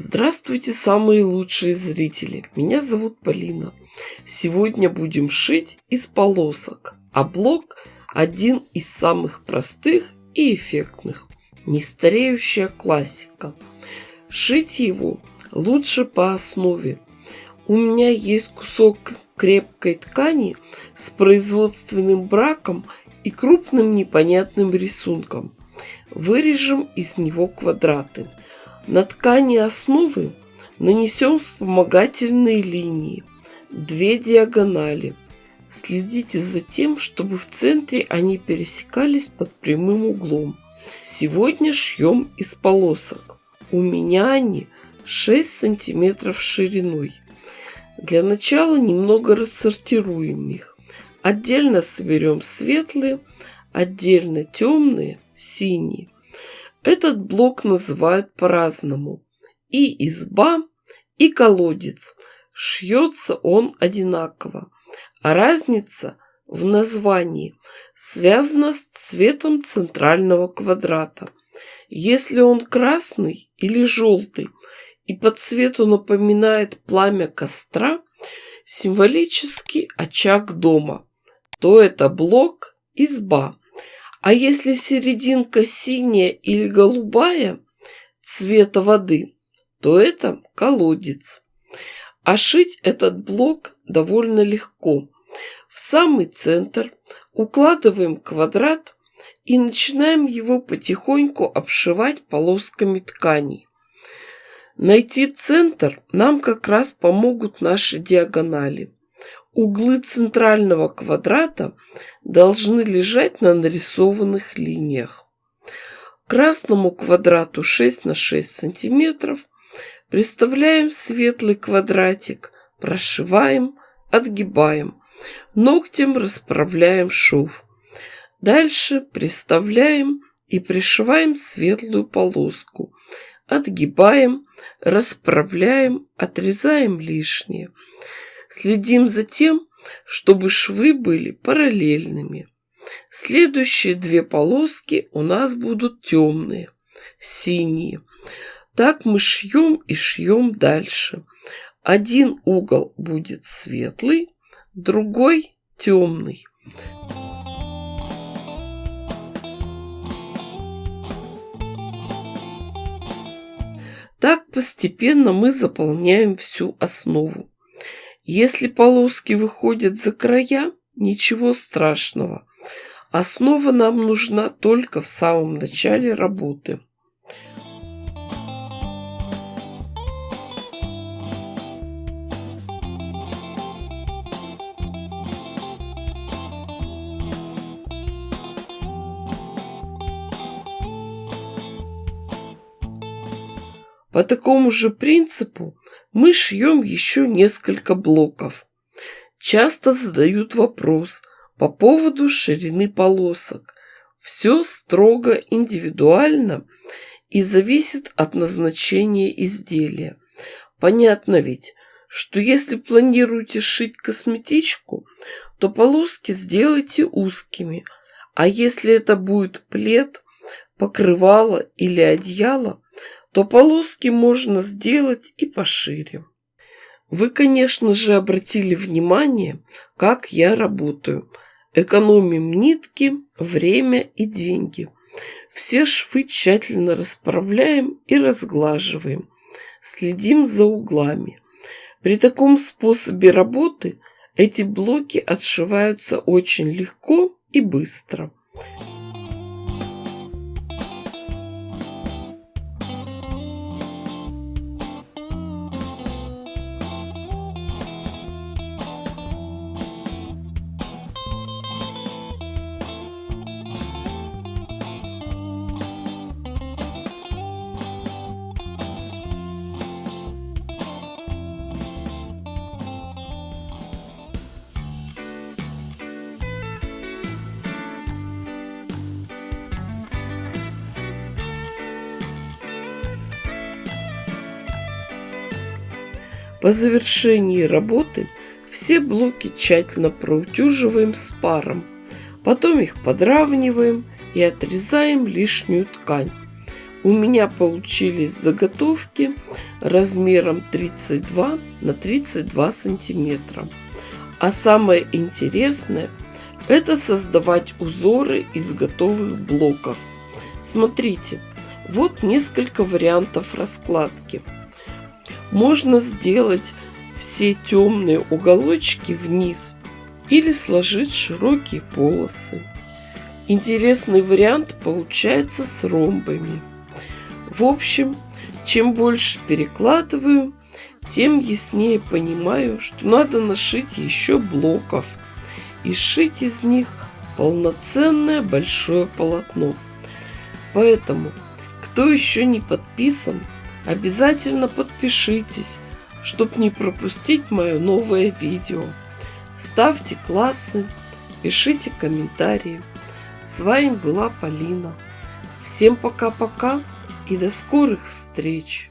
Здравствуйте, самые лучшие зрители! Меня зовут Полина. Сегодня будем шить из полосок, а блок один из самых простых и эффектных. Нестареющая классика. Шить его лучше по основе. У меня есть кусок крепкой ткани с производственным браком и крупным непонятным рисунком. Вырежем из него квадраты. На ткани основы нанесем вспомогательные линии, 2 диагонали. Следите за тем, чтобы в центре они пересекались под прямым углом. Сегодня шьем из полосок. У меня они 6 сантиметров шириной. Для начала немного рассортируем их. Отдельно соберем светлые, отдельно темные, синие. Этот блок называют по-разному. И изба, и колодец. Шьется он одинаково. А разница в названии связана с цветом центрального квадрата. Если он красный или желтый и по цвету напоминает пламя костра, символический очаг дома, то это блок изба. А если серединка синяя или голубая цвета воды, то это колодец. А шить этот блок довольно легко. В самый центр укладываем квадрат и начинаем его потихоньку обшивать полосками ткани. Найти центр нам как раз помогут наши диагонали. Углы центрального квадрата должны лежать на нарисованных линиях. К красному квадрату 6 на 6 сантиметров приставляем светлый квадратик, прошиваем, отгибаем. Ногтем расправляем шов. Дальше приставляем и пришиваем светлую полоску. Отгибаем, расправляем, отрезаем лишнее. Следим за тем, чтобы швы были параллельными. Следующие 2 полоски у нас будут темные, синие. Так мы шьем и шьем дальше. Один угол будет светлый, другой темный. Так постепенно мы заполняем всю основу. Если полоски выходят за края, ничего страшного. Основа нам нужна только в самом начале работы. По такому же принципу мы шьем еще несколько блоков. Часто задают вопрос по поводу ширины полосок. Все строго индивидуально и зависит от назначения изделия. Понятно ведь, что если планируете шить косметичку, то полоски сделайте узкими, а если это будет плед, покрывало или одеяло, то полоски можно сделать и пошире. Вы, конечно же, обратили внимание, как я работаю. Экономим нитки, время и деньги. Все швы тщательно расправляем и разглаживаем. Следим за углами. При таком способе работы эти блоки отшиваются очень легко и быстро. По завершении работы все блоки тщательно проутюживаем с паром. Потом их подравниваем и отрезаем лишнюю ткань. У меня получились заготовки размером 32 на 32 сантиметра. А самое интересное – это создавать узоры из готовых блоков. Смотрите, вот несколько вариантов раскладки. Можно сделать все темные уголочки вниз или сложить широкие полосы. Интересный вариант получается с ромбами. В общем, чем больше перекладываю, тем яснее понимаю, что надо нашить еще блоков и сшить из них полноценное большое полотно. Поэтому, кто еще не подписан, обязательно подпишитесь, чтобы не пропустить мое новое видео. Ставьте классы, пишите комментарии. С вами была Полина. Всем пока-пока и до скорых встреч!